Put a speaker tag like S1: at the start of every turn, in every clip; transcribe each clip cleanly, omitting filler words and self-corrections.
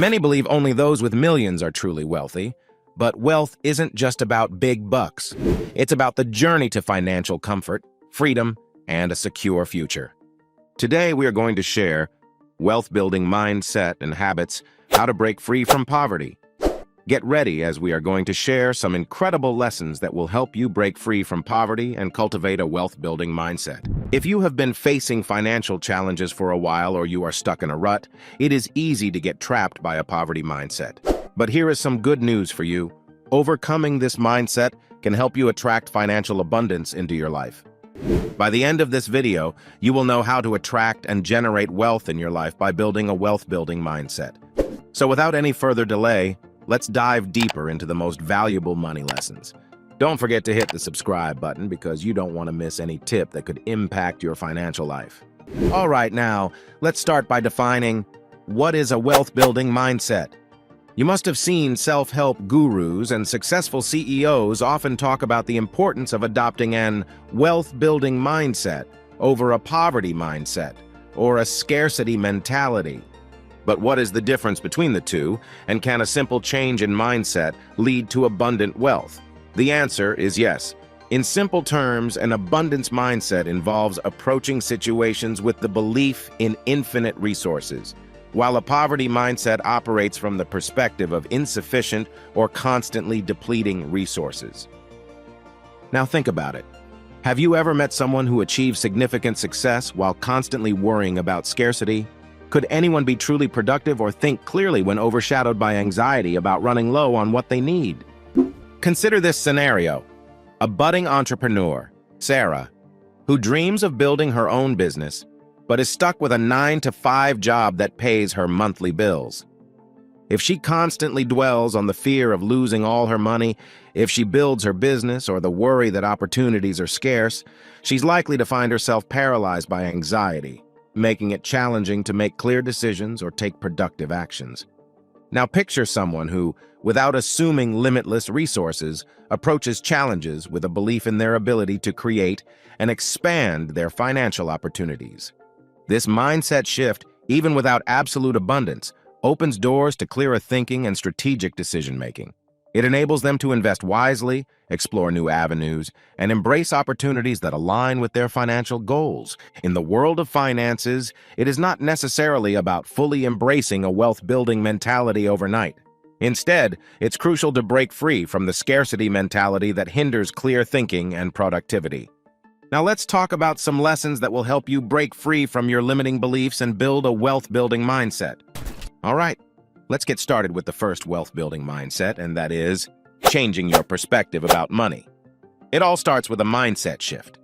S1: Many believe only those with millions are truly wealthy, but wealth isn't just about big bucks. It's about the journey to financial comfort, freedom, and a secure future. Today, we are going to share wealth-building mindset and habits, how to break free from poverty. Get ready, as we are going to share some incredible lessons that will help you break free from poverty and cultivate a wealth-building mindset. If you have been facing financial challenges for a while or you are stuck in a rut, it is easy to get trapped by a poverty mindset. But here is some good news for you. Overcoming this mindset can help you attract financial abundance into your life. By the end of this video, you will know how to attract and generate wealth in your life by building a wealth-building mindset. So without any further delay, let's dive deeper into the most valuable money lessons. Don't forget to hit the subscribe button because you don't want to miss any tip that could impact your financial life. All right, now, let's start by defining what is a wealth-building mindset. You must have seen self-help gurus and successful CEOs often talk about the importance of adopting an wealth-building mindset over a poverty mindset or a scarcity mentality. But what is the difference between the two, and can a simple change in mindset lead to abundant wealth? The answer is yes. In simple terms, an abundance mindset involves approaching situations with the belief in infinite resources, while a poverty mindset operates from the perspective of insufficient or constantly depleting resources. Now think about it. Have you ever met someone who achieved significant success while constantly worrying about scarcity? Could anyone be truly productive or think clearly when overshadowed by anxiety about running low on what they need? Consider this scenario. A budding entrepreneur, Sarah, who dreams of building her own business, but is stuck with a 9-to-5 job that pays her monthly bills. If she constantly dwells on the fear of losing all her money, if she builds her business or the worry that opportunities are scarce, she's likely to find herself paralyzed by anxiety, making it challenging to make clear decisions or take productive actions. Now picture someone who, without assuming limitless resources, approaches challenges with a belief in their ability to create and expand their financial opportunities. This mindset shift, even without absolute abundance, opens doors to clearer thinking and strategic decision-making. It enables them to invest wisely, explore new avenues, and embrace opportunities that align with their financial goals. In the world of finances, it is not necessarily about fully embracing a wealth-building mentality overnight. Instead, it's crucial to break free from the scarcity mentality that hinders clear thinking and productivity. Now let's talk about some lessons that will help you break free from your limiting beliefs and build a wealth-building mindset. All right. Let's get started with the first wealth-building mindset, and that is changing your perspective about money. It all starts with a mindset shift.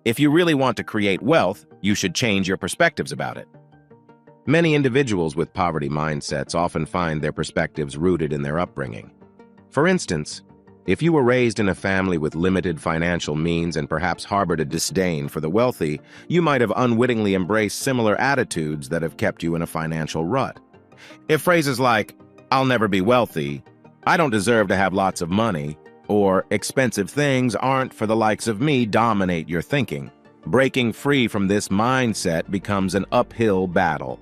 S1: If you really want to create wealth, you should change your perspectives about it. Many individuals with poverty mindsets often find their perspectives rooted in their upbringing. For instance, if you were raised in a family with limited financial means and perhaps harbored a disdain for the wealthy, you might have unwittingly embraced similar attitudes that have kept you in a financial rut. If phrases like, "I'll never be wealthy," "I don't deserve to have lots of money," or "expensive things aren't for the likes of me" dominate your thinking, breaking free from this mindset becomes an uphill battle.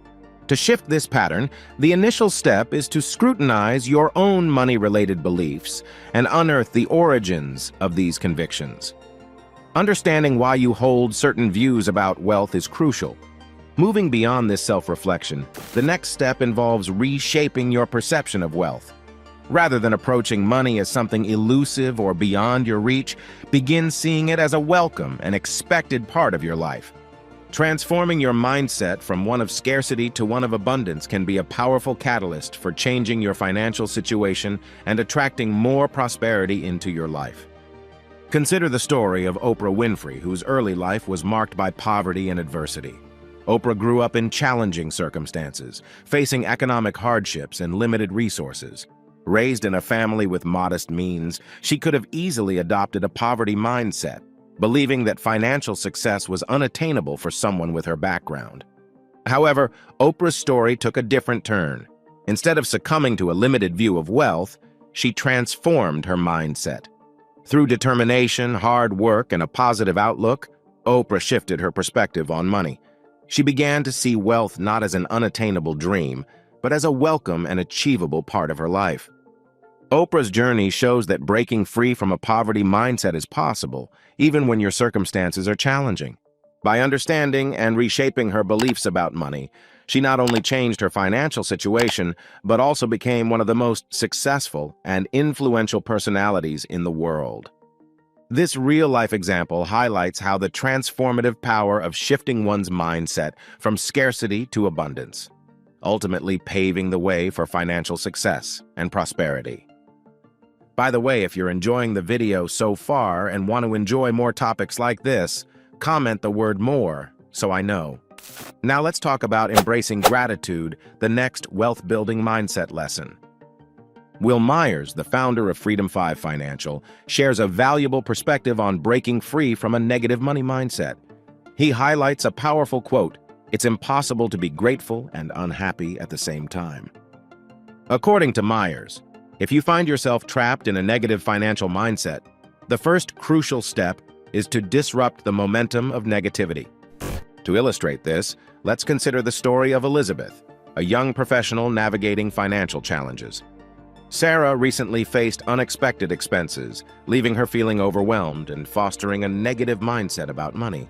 S1: To shift this pattern, the initial step is to scrutinize your own money-related beliefs and unearth the origins of these convictions. Understanding why you hold certain views about wealth is crucial. Moving beyond this self-reflection, the next step involves reshaping your perception of wealth. Rather than approaching money as something elusive or beyond your reach, begin seeing it as a welcome and expected part of your life. Transforming your mindset from one of scarcity to one of abundance can be a powerful catalyst for changing your financial situation and attracting more prosperity into your life. Consider the story of Oprah Winfrey, whose early life was marked by poverty and adversity. Oprah grew up in challenging circumstances, facing economic hardships and limited resources. Raised in a family with modest means, she could have easily adopted a poverty mindset, believing that financial success was unattainable for someone with her background. However, Oprah's story took a different turn. Instead of succumbing to a limited view of wealth, she transformed her mindset. Through determination, hard work, and a positive outlook, Oprah shifted her perspective on money. She began to see wealth not as an unattainable dream, but as a welcome and achievable part of her life. Oprah's journey shows that breaking free from a poverty mindset is possible, even when your circumstances are challenging. By understanding and reshaping her beliefs about money, she not only changed her financial situation, but also became one of the most successful and influential personalities in the world. This real-life example highlights how the transformative power of shifting one's mindset from scarcity to abundance, ultimately paving the way for financial success and prosperity. By the way, if you're enjoying the video so far and want to enjoy more topics like this, comment the word "more" so I know. Now let's talk about embracing gratitude, the next wealth-building mindset lesson. Will Myers, the founder of Freedom 5 Financial, shares a valuable perspective on breaking free from a negative money mindset. He highlights a powerful quote, "It's impossible to be grateful and unhappy at the same time." According to Myers, if you find yourself trapped in a negative financial mindset, the first crucial step is to disrupt the momentum of negativity. To illustrate this, let's consider the story of Elizabeth, a young professional navigating financial challenges. Sarah recently faced unexpected expenses, leaving her feeling overwhelmed and fostering a negative mindset about money.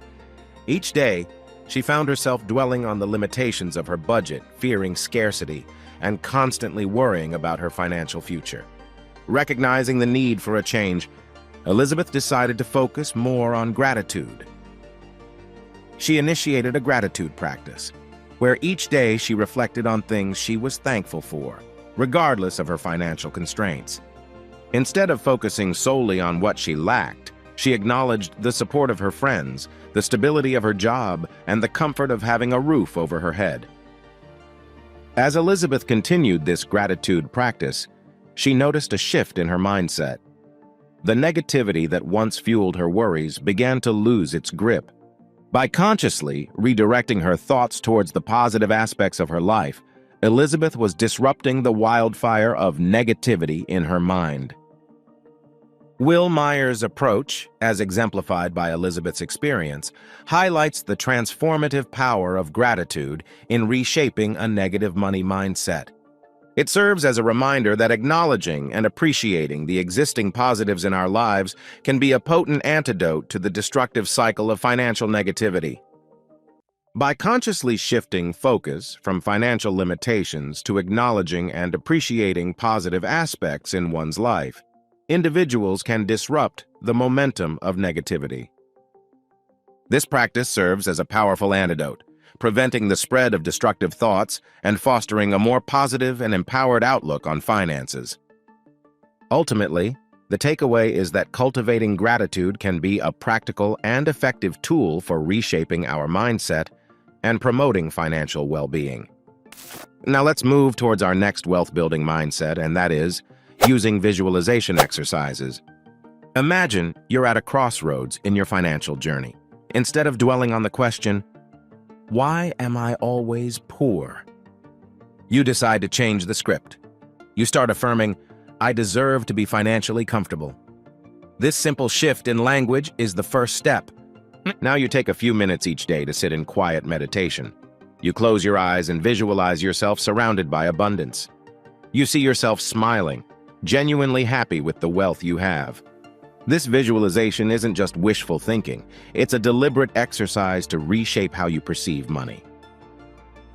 S1: Each day, she found herself dwelling on the limitations of her budget, fearing scarcity, and constantly worrying about her financial future. Recognizing the need for a change, Elizabeth decided to focus more on gratitude. She initiated a gratitude practice, where each day she reflected on things she was thankful for, regardless of her financial constraints. Instead of focusing solely on what she lacked, she acknowledged the support of her friends, the stability of her job, and the comfort of having a roof over her head. As Elizabeth continued this gratitude practice, she noticed a shift in her mindset. The negativity that once fueled her worries began to lose its grip. By consciously redirecting her thoughts towards the positive aspects of her life, Elizabeth was disrupting the wildfire of negativity in her mind. Will Myers' approach, as exemplified by Elizabeth's experience, highlights the transformative power of gratitude in reshaping a negative money mindset. It serves as a reminder that acknowledging and appreciating the existing positives in our lives can be a potent antidote to the destructive cycle of financial negativity. By consciously shifting focus from financial limitations to acknowledging and appreciating positive aspects in one's life, individuals can disrupt the momentum of negativity. This practice serves as a powerful antidote, preventing the spread of destructive thoughts and fostering a more positive and empowered outlook on finances. Ultimately, the takeaway is that cultivating gratitude can be a practical and effective tool for reshaping our mindset and promoting financial well-being. Now let's move towards our next wealth-building mindset, and that is using visualization exercises. Imagine you're at a crossroads in your financial journey. Instead of dwelling on the question, "Why am I always poor?" you decide to change the script. You start affirming, "I deserve to be financially comfortable." This simple shift in language is the first step. Now you take a few minutes each day to sit in quiet meditation. You close your eyes and visualize yourself surrounded by abundance. You see yourself smiling, genuinely happy with the wealth you have. This visualization isn't just wishful thinking, it's a deliberate exercise to reshape how you perceive money.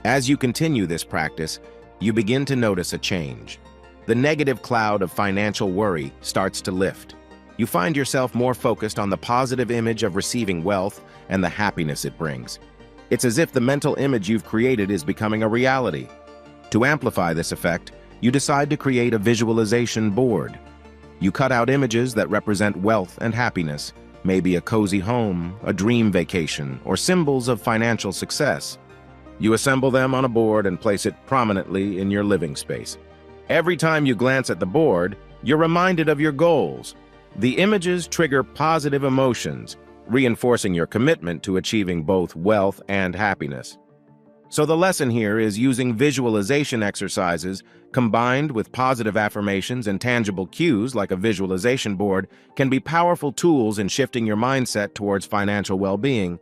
S1: As you continue this practice, you begin to notice a change. The negative cloud of financial worry starts to lift. You find yourself more focused on the positive image of receiving wealth and the happiness it brings. It's as if the mental image you've created is becoming a reality. To amplify this effect, you decide to create a visualization board. You cut out images that represent wealth and happiness, maybe a cozy home, a dream vacation, or symbols of financial success. You assemble them on a board and place it prominently in your living space. Every time you glance at the board, you're reminded of your goals. The images trigger positive emotions, reinforcing your commitment to achieving both wealth and happiness. So the lesson here is using visualization exercises combined with positive affirmations and tangible cues like a visualization board can be powerful tools in shifting your mindset towards financial well-being.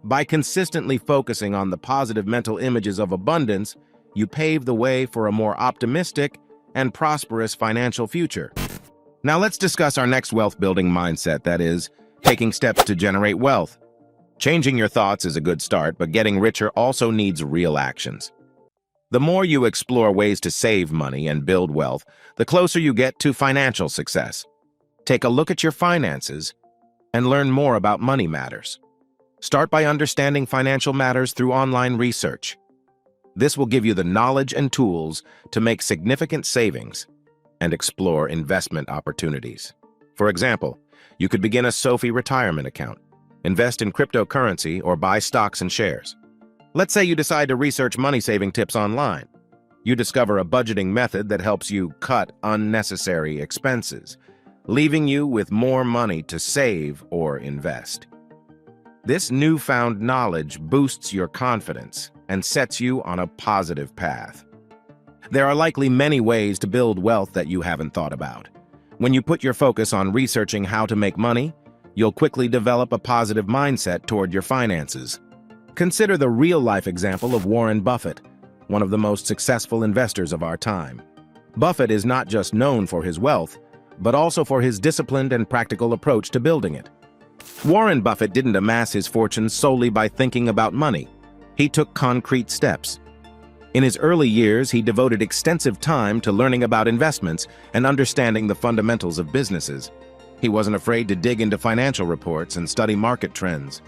S1: By consistently focusing on the positive mental images of abundance, you pave the way for a more optimistic and prosperous financial future. Now let's discuss our next wealth-building mindset, that is, taking steps to generate wealth. Changing your thoughts is a good start, but getting richer also needs real actions. The more you explore ways to save money and build wealth, the closer you get to financial success. Take a look at your finances and learn more about money matters. Start by understanding financial matters through online research. This will give you the knowledge and tools to make significant savings and explore investment opportunities. For example, you could begin a SoFi retirement account, invest in cryptocurrency, or buy stocks and shares. Let's say you decide to research money-saving tips online. You discover a budgeting method that helps you cut unnecessary expenses, leaving you with more money to save or invest. This newfound knowledge boosts your confidence and sets you on a positive path. There are likely many ways to build wealth that you haven't thought about. When you put your focus on researching how to make money, you'll quickly develop a positive mindset toward your finances. Consider the real-life example of Warren Buffett, one of the most successful investors of our time. Buffett is not just known for his wealth, but also for his disciplined and practical approach to building it. Warren Buffett didn't amass his fortune solely by thinking about money. He took concrete steps. In his early years, he devoted extensive time to learning about investments and understanding the fundamentals of businesses. He wasn't afraid to dig into financial reports and study market trends.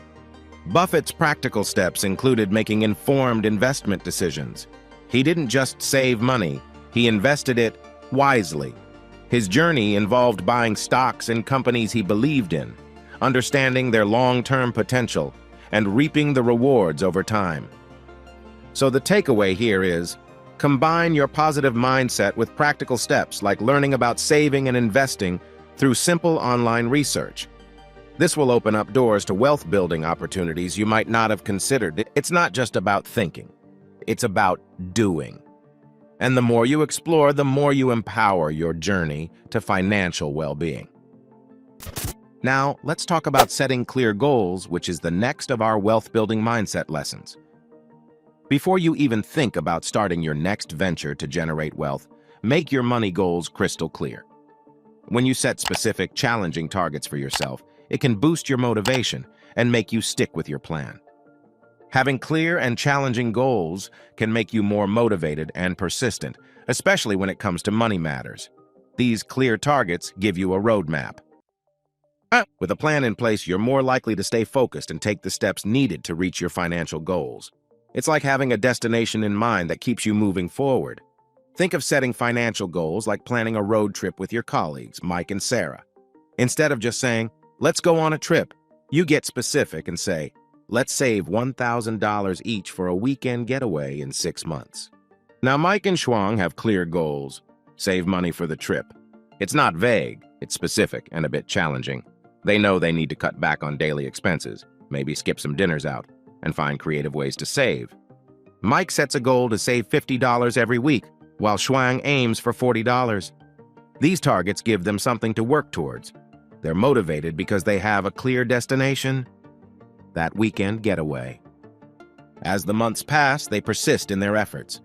S1: Buffett's practical steps included making informed investment decisions. He didn't just save money, he invested it wisely. His journey involved buying stocks in companies he believed in, understanding their long-term potential, and reaping the rewards over time. So the takeaway here is, combine your positive mindset with practical steps like learning about saving and investing through simple online research. This will open up doors to wealth-building opportunities you might not have considered. It's not just about thinking, it's about doing. And the more you explore, the more you empower your journey to financial well-being. Now, let's talk about setting clear goals, which is the next of our wealth-building mindset lessons. Before you even think about starting your next venture to generate wealth, make your money goals crystal clear. When you set specific, challenging targets for yourself, it can boost your motivation and make you stick with your plan. Having clear and challenging goals can make you more motivated and persistent, especially when it comes to money matters. These clear targets give you a roadmap. With a plan in place, you're more likely to stay focused and take the steps needed to reach your financial goals. It's like having a destination in mind that keeps you moving forward. Think of setting financial goals like planning a road trip with your colleagues, Mike and Sarah. Instead of just saying, "Let's go on a trip," you get specific and say, "Let's save $1,000 each for a weekend getaway in 6 months." Now, Mike and Shuang have clear goals. Save money for the trip. It's not vague, it's specific and a bit challenging. They know they need to cut back on daily expenses, maybe skip some dinners out, and find creative ways to save. Mike sets a goal to save $50 every week, while Shuang aims for $40. These targets give them something to work towards. They're motivated because they have a clear destination: that weekend getaway. As the months pass, they persist in their efforts.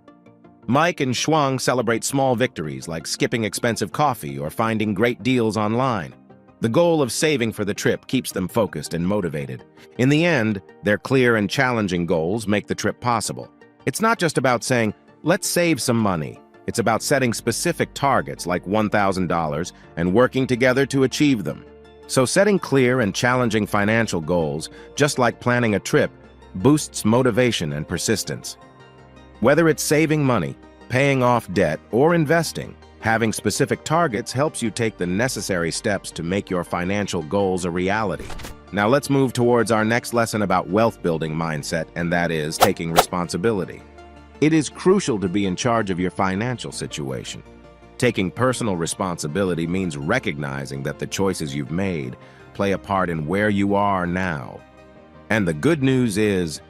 S1: Mike and Shuang celebrate small victories like skipping expensive coffee or finding great deals online. The goal of saving for the trip keeps them focused and motivated. In the end, their clear and challenging goals make the trip possible. It's not just about saying, "Let's save some money." It's about setting specific targets like $1,000 and working together to achieve them. So setting clear and challenging financial goals, just like planning a trip, boosts motivation and persistence. Whether it's saving money, paying off debt, or investing, having specific targets helps you take the necessary steps to make your financial goals a reality. Now let's move towards our next lesson about wealth-building mindset, and that is taking responsibility. It is crucial to be in charge of your financial situation. Taking personal responsibility means recognizing that the choices you've made play a part in where you are now. And the good news is,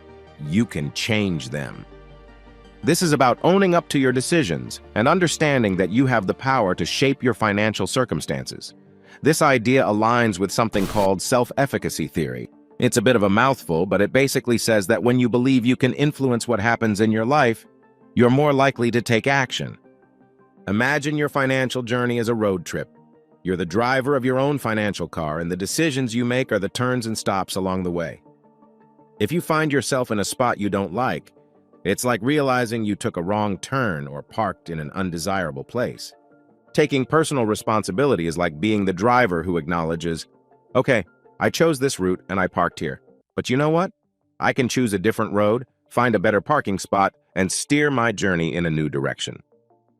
S1: you can change them. This is about owning up to your decisions and understanding that you have the power to shape your financial circumstances. This idea aligns with something called self-efficacy theory. It's a bit of a mouthful, but it basically says that when you believe you can influence what happens in your life, you're more likely to take action. Imagine your financial journey as a road trip. You're the driver of your own financial car, and the decisions you make are the turns and stops along the way. If you find yourself in a spot you don't like, it's like realizing you took a wrong turn or parked in an undesirable place. Taking personal responsibility is like being the driver who acknowledges, okay, I chose this route and I parked here. But you know what? I can choose a different road, find a better parking spot, and steer my journey in a new direction.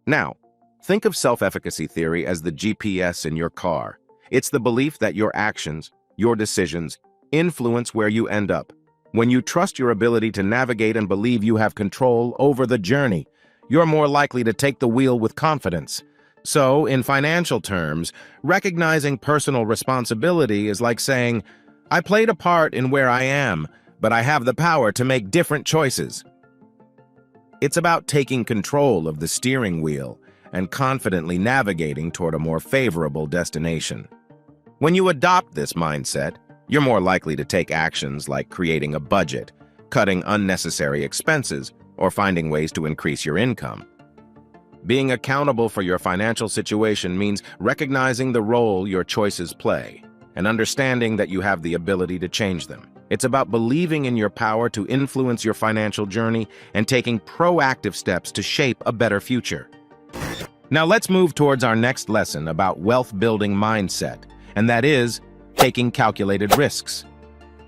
S1: Now, think of self-efficacy theory as the GPS in your car. It's the belief that your actions, your decisions, influence where you end up. When you trust your ability to navigate and believe you have control over the journey, you're more likely to take the wheel with confidence. So, in financial terms, recognizing personal responsibility is like saying, I played a part in where I am, but I have the power to make different choices. It's about taking control of the steering wheel and confidently navigating toward a more favorable destination. When you adopt this mindset, you're more likely to take actions like creating a budget, cutting unnecessary expenses, or finding ways to increase your income. Being accountable for your financial situation means recognizing the role your choices play and understanding that you have the ability to change them. It's about believing in your power to influence your financial journey and taking proactive steps to shape a better future. Now let's move towards our next lesson about wealth-building mindset, and that is taking calculated risks.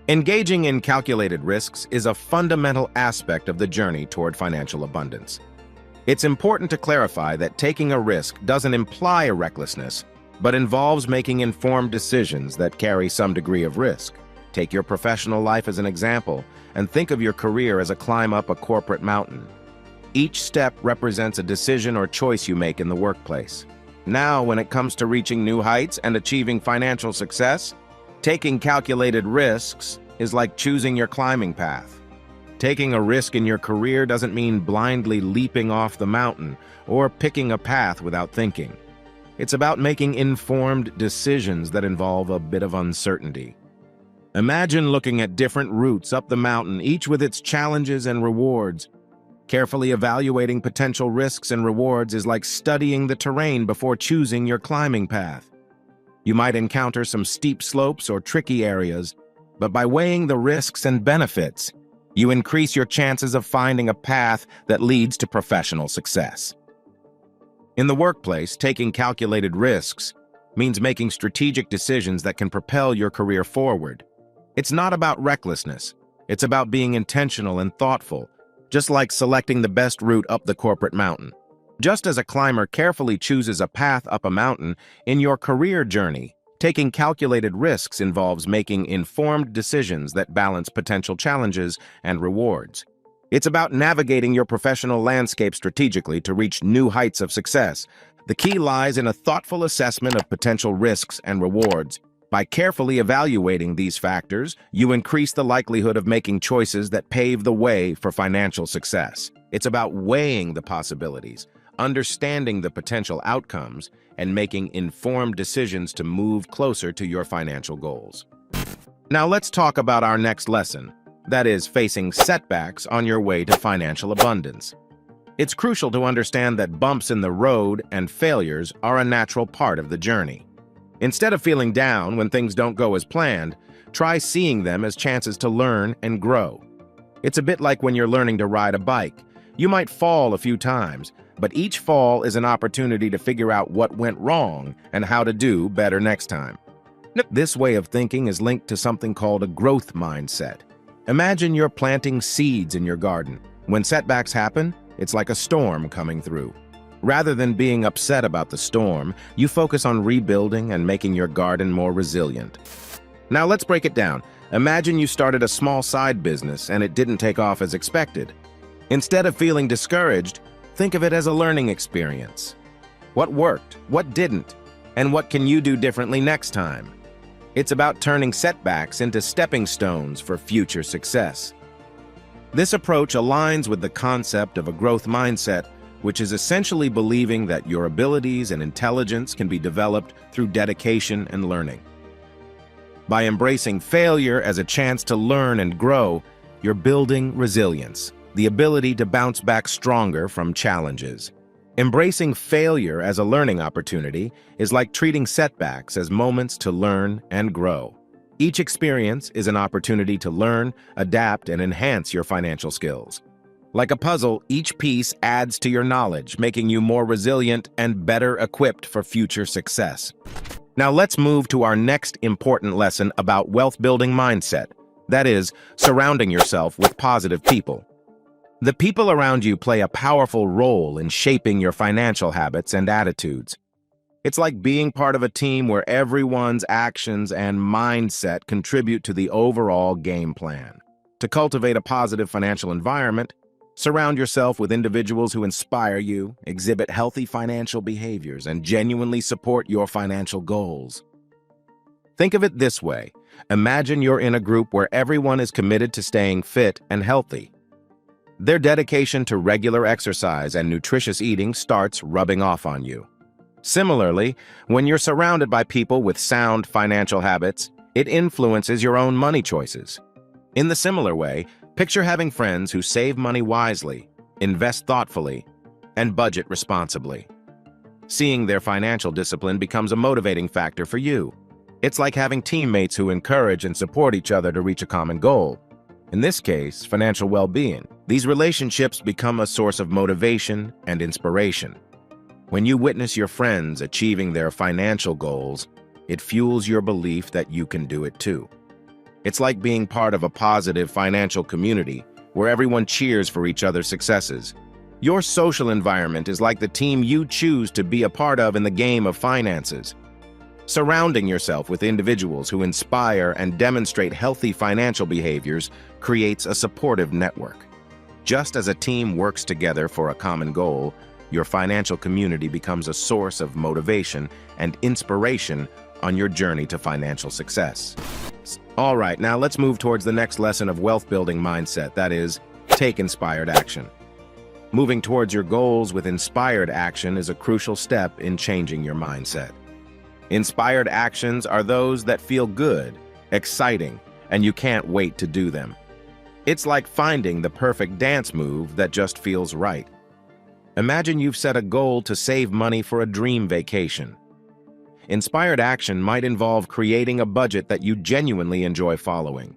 S1: Engaging in calculated risks is a fundamental aspect of the journey toward financial abundance. It's important to clarify that taking a risk doesn't imply a recklessness, but involves making informed decisions that carry some degree of risk. Take your professional life as an example, and think of your career as a climb up a corporate mountain. Each step represents a decision or choice you make in the workplace. Now, when it comes to reaching new heights and achieving financial success, taking calculated risks is like choosing your climbing path. Taking a risk in your career doesn't mean blindly leaping off the mountain or picking a path without thinking. It's about making informed decisions that involve a bit of uncertainty. Imagine looking at different routes up the mountain, each with its challenges and rewards. Carefully evaluating potential risks and rewards is like studying the terrain before choosing your climbing path. You might encounter some steep slopes or tricky areas, but by weighing the risks and benefits, you increase your chances of finding a path that leads to professional success. In the workplace, taking calculated risks means making strategic decisions that can propel your career forward. It's not about recklessness. It's about being intentional and thoughtful, just like selecting the best route up the corporate mountain. Just as a climber carefully chooses a path up a mountain, in your career journey, taking calculated risks involves making informed decisions that balance potential challenges and rewards. It's about navigating your professional landscape strategically to reach new heights of success. The key lies in a thoughtful assessment of potential risks and rewards. By carefully evaluating these factors, you increase the likelihood of making choices that pave the way for financial success. It's about weighing the possibilities, understanding the potential outcomes, and making informed decisions to move closer to your financial goals. Now let's talk about our next lesson, that is, facing setbacks on your way to financial abundance. It's crucial to understand that bumps in the road and failures are a natural part of the journey. Instead of feeling down when things don't go as planned, try seeing them as chances to learn and grow. It's a bit like when you're learning to ride a bike. You might fall a few times, but each fall is an opportunity to figure out what went wrong and how to do better next time. This way of thinking is linked to something called a growth mindset. Imagine you're planting seeds in your garden. When setbacks happen, it's like a storm coming through. Rather than being upset about the storm, you focus on rebuilding and making your garden more resilient. Now let's break it down. Imagine you started a small side business and it didn't take off as expected. Instead of feeling discouraged, think of it as a learning experience. What worked, what didn't, and what can you do differently next time? It's about turning setbacks into stepping stones for future success. This approach aligns with the concept of a growth mindset, which is essentially believing that your abilities and intelligence can be developed through dedication and learning. By embracing failure as a chance to learn and grow, you're building resilience. the ability to bounce back stronger from challenges. Embracing failure as a learning opportunity is like treating setbacks as moments to learn and grow. Each experience is an opportunity to learn, adapt, and enhance your financial skills. Like a puzzle, each piece adds to your knowledge, making you more resilient and better equipped for future success. Now let's move to our next important lesson about wealth-building mindset. That is, surrounding yourself with positive people. The people around you play a powerful role in shaping your financial habits and attitudes. It's like being part of a team where everyone's actions and mindset contribute to the overall game plan. To cultivate a positive financial environment, surround yourself with individuals who inspire you, exhibit healthy financial behaviors, and genuinely support your financial goals. Think of it this way. Imagine you're in a group where everyone is committed to staying fit and healthy. Their dedication to regular exercise and nutritious eating starts rubbing off on you. Similarly, when you're surrounded by people with sound financial habits, it influences your own money choices. In the similar way, picture having friends who save money wisely, invest thoughtfully, and budget responsibly. Seeing their financial discipline becomes a motivating factor for you. It's like having teammates who encourage and support each other to reach a common goal. In this case, financial well-being. These relationships become a source of motivation and inspiration. When you witness your friends achieving their financial goals, it fuels your belief that you can do it too. It's like being part of a positive financial community where everyone cheers for each other's successes. Your social environment is like the team you choose to be a part of in the game of finances. Surrounding yourself with individuals who inspire and demonstrate healthy financial behaviors creates a supportive network. Just as a team works together for a common goal, your financial community becomes a source of motivation and inspiration on your journey to financial success. All right, now let's move towards the next lesson of wealth-building mindset, that is, take inspired action. Moving towards your goals with inspired action is a crucial step in changing your mindset. Inspired actions are those that feel good, exciting, and you can't wait to do them. It's like finding the perfect dance move that just feels right. Imagine you've set a goal to save money for a dream vacation. Inspired action might involve creating a budget that you genuinely enjoy following.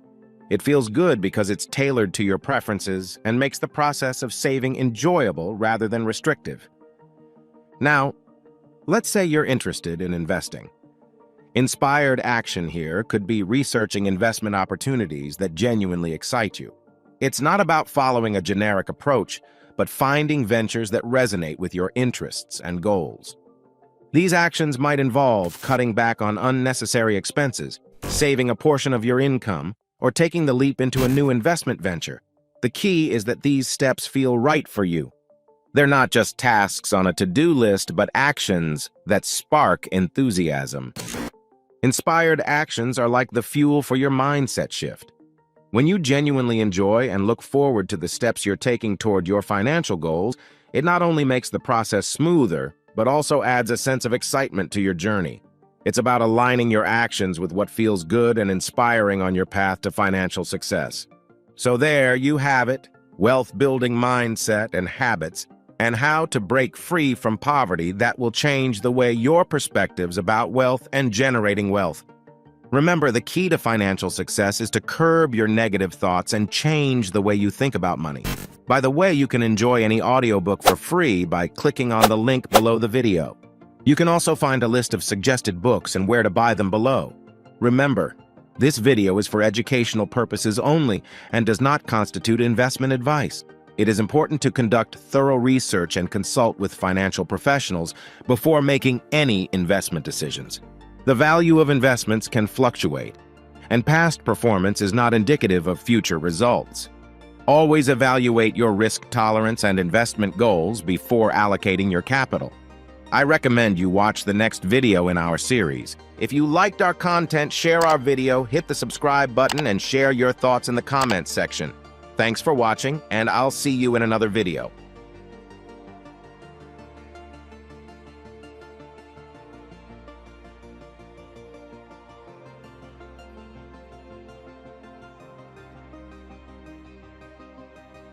S1: It feels good because it's tailored to your preferences and makes the process of saving enjoyable rather than restrictive. Now, let's say you're interested in investing. Inspired action here could be researching investment opportunities that genuinely excite you. It's not about following a generic approach, but finding ventures that resonate with your interests and goals. These actions might involve cutting back on unnecessary expenses, saving a portion of your income, or taking the leap into a new investment venture. The key is that these steps feel right for you. They're not just tasks on a to-do list, but actions that spark enthusiasm. Inspired actions are like the fuel for your mindset shift. When you genuinely enjoy and look forward to the steps you're taking toward your financial goals, it not only makes the process smoother, but also adds a sense of excitement to your journey. It's about aligning your actions with what feels good and inspiring on your path to financial success. So there you have it, wealth-building mindset and habits, and how to break free from poverty that will change the way your perspectives about wealth and generating wealth. Remember, the key to financial success is to curb your negative thoughts and change the way you think about money. By the way, you can enjoy any audiobook for free by clicking on the link below the video. You can also find a list of suggested books and where to buy them below. Remember, this video is for educational purposes only and does not constitute investment advice. It is important to conduct thorough research and consult with financial professionals before making any investment decisions. The value of investments can fluctuate, and past performance is not indicative of future results. Always evaluate your risk tolerance and investment goals before allocating your capital. I recommend you watch the next video in our series. If you liked our content, share our video, hit the subscribe button, and share your thoughts in the comments section. Thanks for watching, and I'll see you in another video.